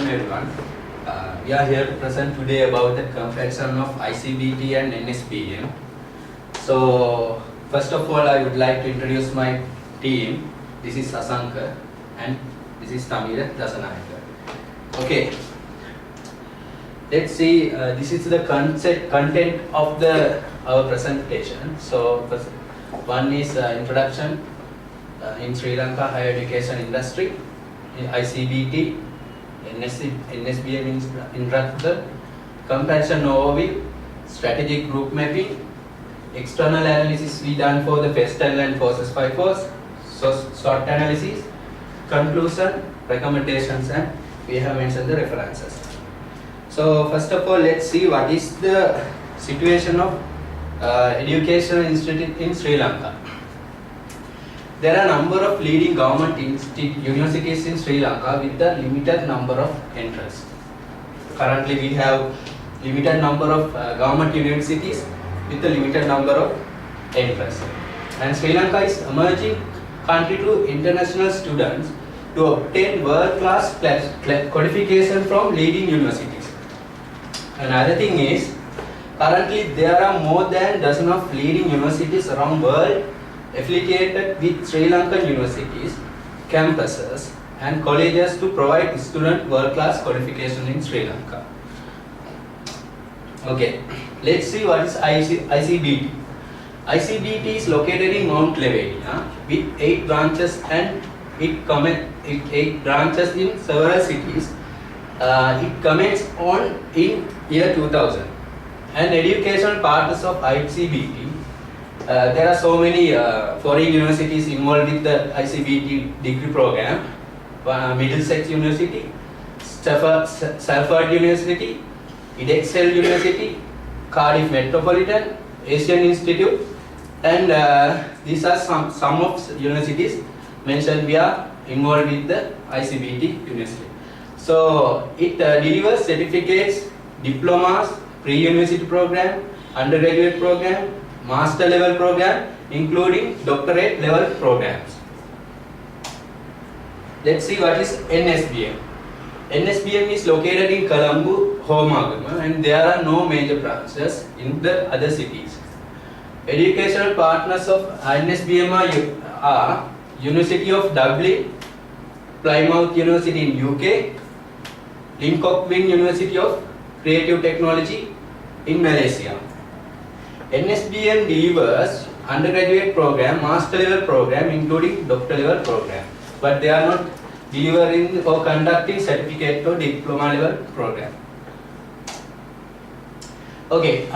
everyone. We are here to present today about the comparison of ICBT and NSBM. So, first of all, I would like to introduce my team. This is Sasanka and this is Tamira Dasanayaka. Okay, let's see. This is the content of our presentation. So, first, one is introduction in Sri Lanka higher education industry, ICBT, NSBM instructor, comparison overview, strategic group mapping, external analysis we done for the FESTAL and FOSSES 5 course, so SWOT analysis, conclusion, recommendations, and we have mentioned the references. So first of all, let's see what is the situation of educational institute in Sri Lanka. There are a number of leading government universities in Sri Lanka with a limited number of entrants. Currently, we have limited number of government universities with a limited number of entrants. And Sri Lanka is emerging country to international students to obtain world-class qualification from leading universities. Another thing is, currently there are more than a dozen of leading universities around the world affiliated with Sri Lankan universities, campuses and colleges to provide student world-class qualification in Sri Lanka. Okay, let's see what is ICBT. ICBT is located in Mount Levedia with 8 branches and it branches in several cities. It commenced in year 2000. And educational partners of ICBT. There are so many foreign universities involved with the ICBT degree program. Middlesex University, Salford University, Edexcel University, Cardiff Metropolitan, Asian Institute, and these are some of universities mentioned we are involved with the ICBT university. So it delivers certificates, diplomas, pre-university program, undergraduate program, master level program, including doctorate level programs. Let's see what is NSBM. NSBM is located in Colombo, Homagama, and there are no major branches in the other cities. Educational partners of NSBM are University of Dublin, Plymouth University in UK, Lim Kok Wing University of Creative Technology in Malaysia. NSBM delivers undergraduate program, master level program, including doctor level program, but they are not delivering or conducting certificate or diploma level program. Okay,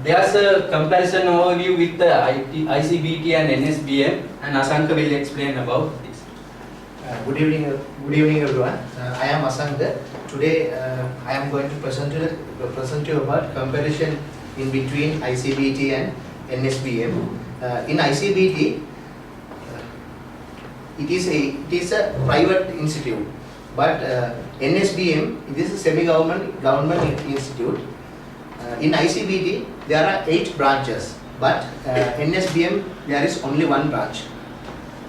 there's a comparison overview with the ICBT and NSBM, and Asanka will explain about this. Good evening everyone. I am Asanka. Today I am going to present you about comparison in between ICBT and NSBM. In ICBT, it is a private institute, but NSBM, it is a semi-government institute. In ICBT, there are 8 branches, but NSBM there is only 1 branch.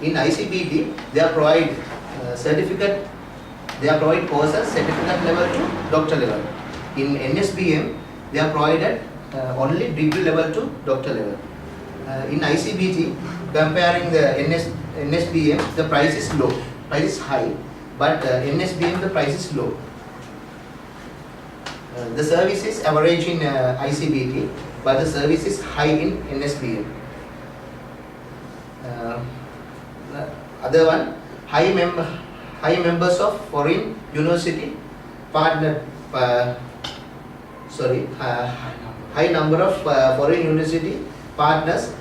In ICBT, they provide certificate. They provide courses certificate level to doctor level. In NSBM, they are provided only degree level to doctor level. In ICBT, comparing the NSBM, the price is low, price is high, but NSBM the price is low. The service is average in ICBT, but the service is high in NSBM. Other one, high members of foreign university partner. High number of foreign university partners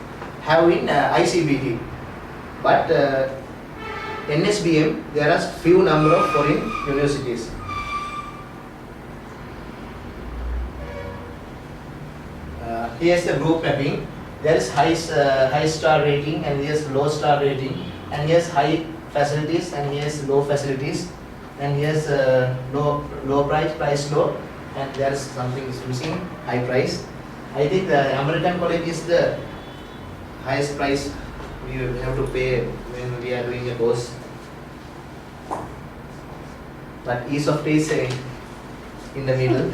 have in ICBT, but NSBM there are few number of foreign universities. Here's the group mapping. There is high star rating and here's low star rating, and here's high facilities and here's low facilities, and here's low price low, and there's something is missing, high price. I think the American College is the highest price we have to pay when we are doing a course. but ESOFT is in the middle.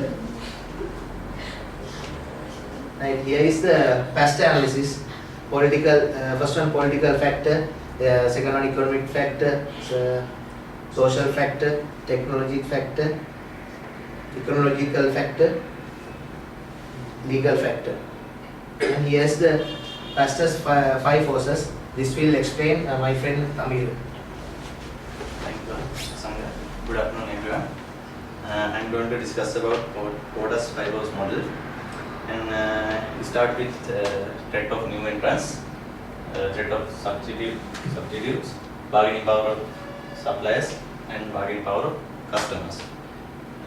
Right, here is the past analysis. Political, first one political factor, the second one economic factor, social factor, technological factor, legal factor. And here's the fastest five forces. This will explain my friend Amir. Thank you, Sangha. Good afternoon, everyone. I'm going to discuss about Porter's five-house model. And we start with threat of new entrants, threat of substitutes, bargaining power of suppliers, and bargaining power of customers.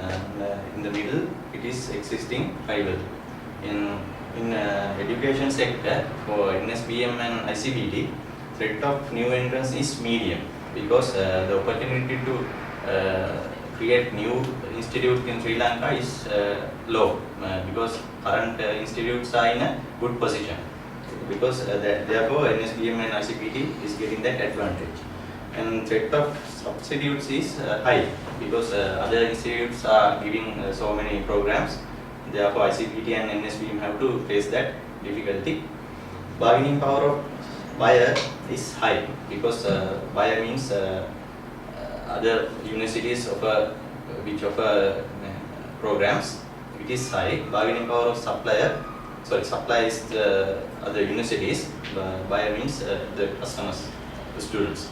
And in the middle, it is existing rival. In education sector, for NSBM and ICBT, threat of new entrants is medium because the opportunity to create new institute in Sri Lanka is low because current institutes are in a good position because therefore NSBM and ICPT is getting that advantage. And threat of substitutes is high because other institutes are giving so many programs. Therefore ICPT and NSBM have to face that difficulty. Bargaining power of buyer is high because buyer means other universities offer programs. It is high. Bargaining power of supplier. Supply is the other universities. Buyer means the customers, the students.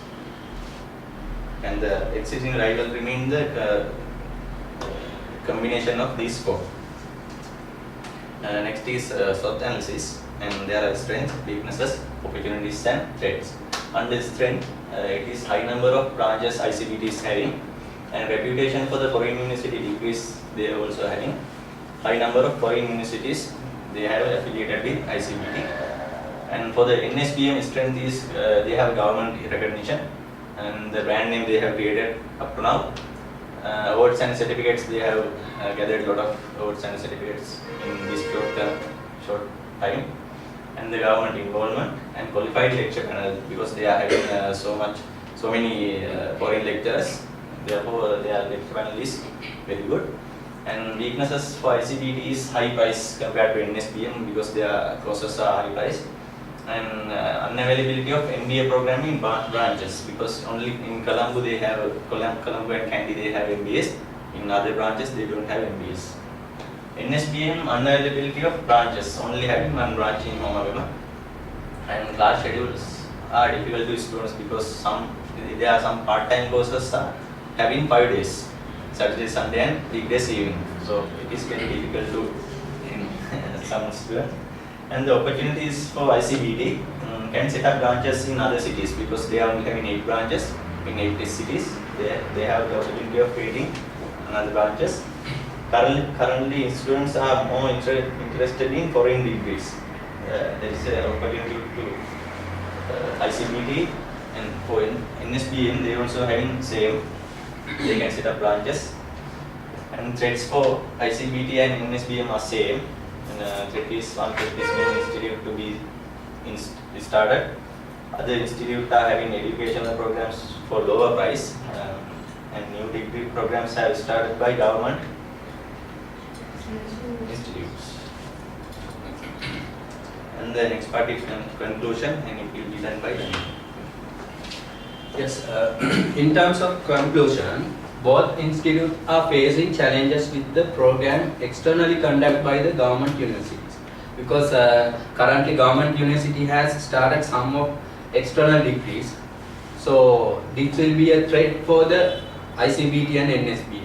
And the existing rival remain the combination of these four. Next is SWOT analysis, and there are strengths, weaknesses, opportunities, and threats. Under strength, it is high number of branches ICBT is having, and reputation for the foreign university degrees they are also having. High number of foreign universities they have affiliated with ICBT. And for the NSBM strength is they have government recognition, and the brand name they have created up to now. Awards and certificates, they have gathered a lot of awards and certificates in this short time. And the government involvement and qualified lecture panel because they are having so many foreign lecturers. Therefore, their lecture panel is very good. And weaknesses for ICBT is high price compared to NSBM because their courses are high price. And unavailability of MBA program in branches because only in Colombo they have Colombo and Kandy they have MBAs. In other branches they don't have MBAs. NSBM unavailability of branches, only having one branch in Homagama. And class schedules are difficult to students because there are some part-time courses are having 5 days, Saturday, Sunday and weekdays evening. So it is very difficult to in some students. And the opportunities for ICBT can set up branches in other cities because they are only having 8 branches in 8 cities. They have the opportunity of creating another branches. Currently, students are more interested in foreign degrees. There is an opportunity to ICBT, and for NSBM they also having same. They can set up branches. And threats for ICBT and NSBM are same. And threat is new institute to be started. Other institutes are having educational programs for lower price, and new degree programs have started by government institutes. And the next part is conclusion, and it will be done by them. Yes, in terms of conclusion, both institutes are facing challenges with the program externally conducted by the government universities because currently government university has started some of external degrees. So this will be a threat for the ICBT and NSBM.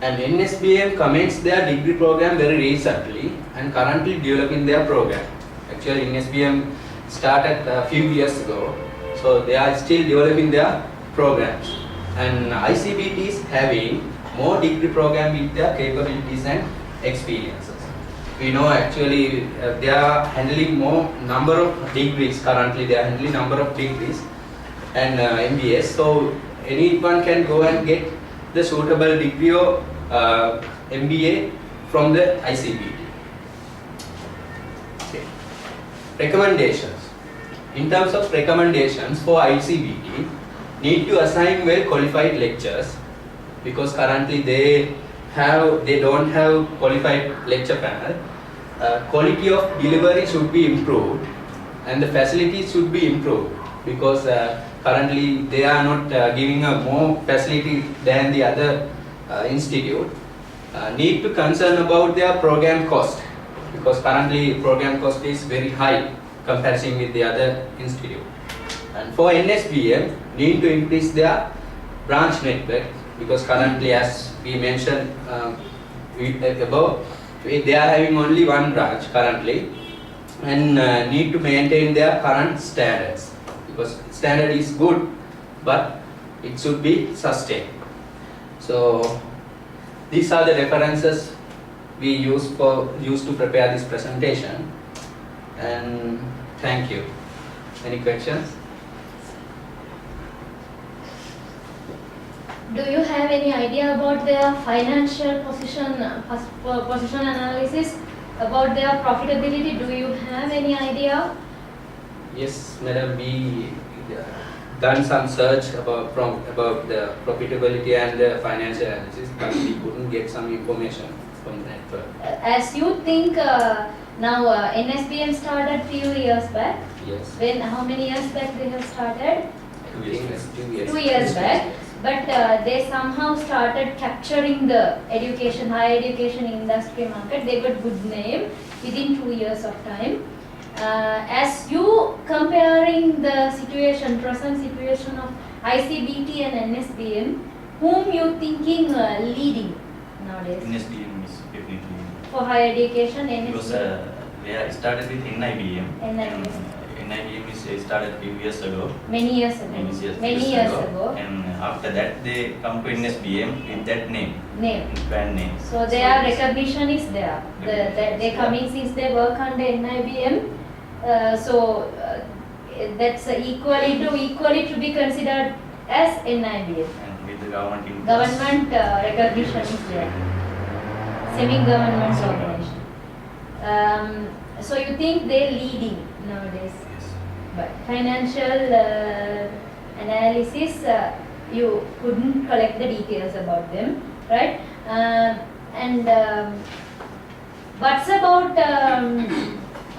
And NSBM commenced their degree program very recently and currently developing their program. Actually NSBM started a few years ago, so they are still developing their programs. And ICBT is having more degree program with their capabilities and experiences. We know actually they are handling more number of degrees. Currently they are handling number of degrees and MBAs. So anyone can go and get the suitable degree or MBA from the ICBT. Okay. Recommendations. In terms of recommendations for ICBT, need to assign well qualified lecturers because currently they don't have qualified lecture panel. Quality of delivery should be improved and the facilities should be improved because currently they are not giving a more facility than the other institute. Need to concern about their program cost because currently program cost is very high comparison with the other institute. And for NSBM, need to increase their branch network because currently, as we mentioned above, they are having only one branch currently and need to maintain their current standards because standard is good but it should be sustained. So these are the references we used to prepare this presentation, and thank you. Any questions? Do you have any idea about their financial position analysis, about their profitability? Do you have any idea? Yes, madam, we done some search about the profitability and the financial analysis, but we couldn't get some information from the network. As you think now NSBM started few years back. Yes. When how many years back they have started? 2 years. 2 years. 2 years back. But they somehow started capturing the education, higher education industry market. They got good name within 2 years of time. As you comparing the situation, present situation of ICBT and NSBM, whom you thinking leading nowadays NSBM is definitely for higher education? because they started with NIBM. NIBM. NIBM is started a few years ago. Many years ago. Many years ago. And after that they come to NSBM with that name, Name. brand name. So their recognition is there. They coming since they work under NIBM. That's equally to be considered as NIBM. And with the government in Government recognition is there. Semi-government organization. So you think they're leading nowadays? Yes. But financial analysis, you couldn't collect the details about them, right? What's about?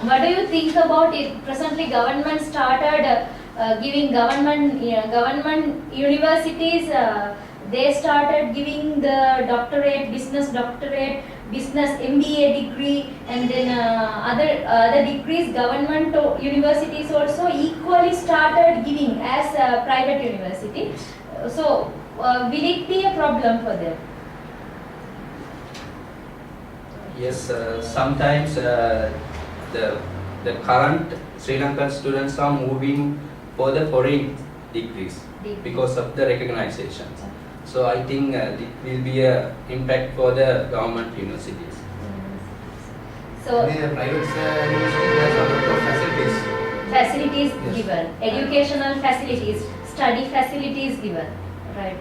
What do you think about it? Presently, government started giving government universities. They started giving the doctorate, business MBA degree, and then other degrees. Government universities also equally started giving as a private university. So, will it be a problem for them? Yes, sometimes the current Sri Lankan students are moving for the foreign degrees because of the recognition. So I think it will be a impact for the government universities. So The private university has a lot of facilities. facilities Yes. given, educational facilities, study facilities given, right?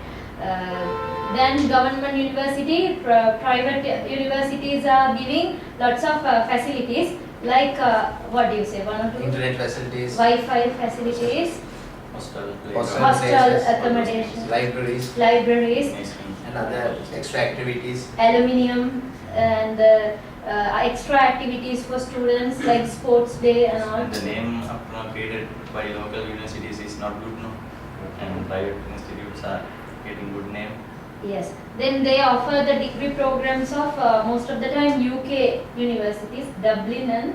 Then government university, private universities are giving lots of facilities like what do you say? One or two? Internet facilities, Wi-Fi facilities, Hostel, hostel places, accommodation, libraries, libraries, and other extra activities. aluminium, and extra activities for students like sports day and all. And the name up now created by local universities is not good, no? And private institutes are getting good name. Yes. Then they offer the degree programs of most of the time UK universities, Dublin and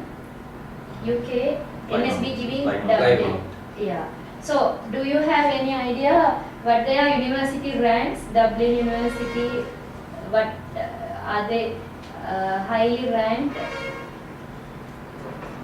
UK, NSB giving Plymouth. Dublin. Yeah. So, do you have any idea what their university ranks? Dublin University, what are they highly ranked?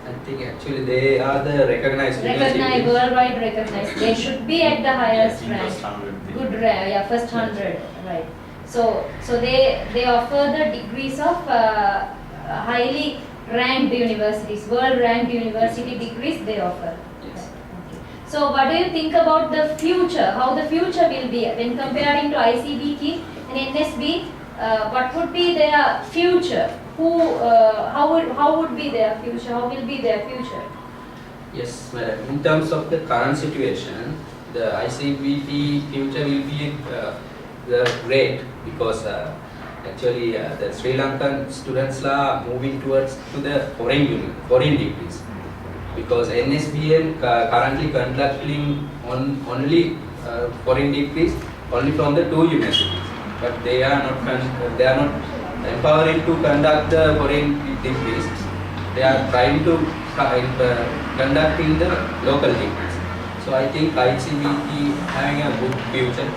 I think actually they are the recognized Recognized, universities. worldwide recognized. They should be at the highest In rank. first 100 Good rank, yeah, first 100, right. So they offer the degrees of highly ranked universities, world ranked university degrees they offer. Yes. Okay. So what do you think about the future? How the future will be when comparing to ICBT and NSB? What would be their future? How would be their future? How will be their future? Yes, madam. In terms of the current situation, the ICBT future will be the rate because actually the Sri Lankan students are moving towards to the foreign degrees because NSBM currently conducting on only foreign degrees only from the 2 universities, but they are not empowering to conduct the foreign degrees. They are trying to conduct in the local degrees. So I think ICBT having a good future.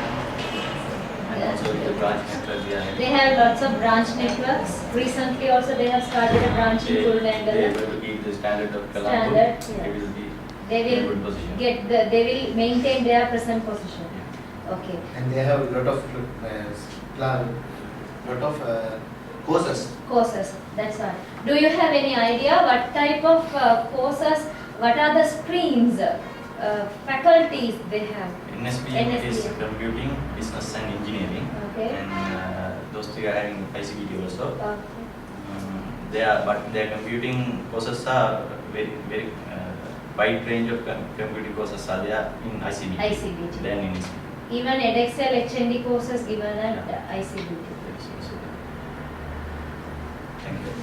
And also the branch network they are having. They have lots of branch networks. Recently also they have started a branch in They are Kulnangala. able to keep the standard of Colombo. Standard, They yeah. will be They in a will good position. they will maintain their present position. Okay. And they have a lot of courses. Courses, that's why. Do you have any idea what type of courses, what are the streams, faculties they have? NSBM is NSBM. computing, business and engineering. Okay. And those three are having ICBT also. Okay. Their computing courses are very wide range of computing courses are there in ICBT. ICBT. Than in NSBM. Even EdXL HND courses given at ICBT. Thank you.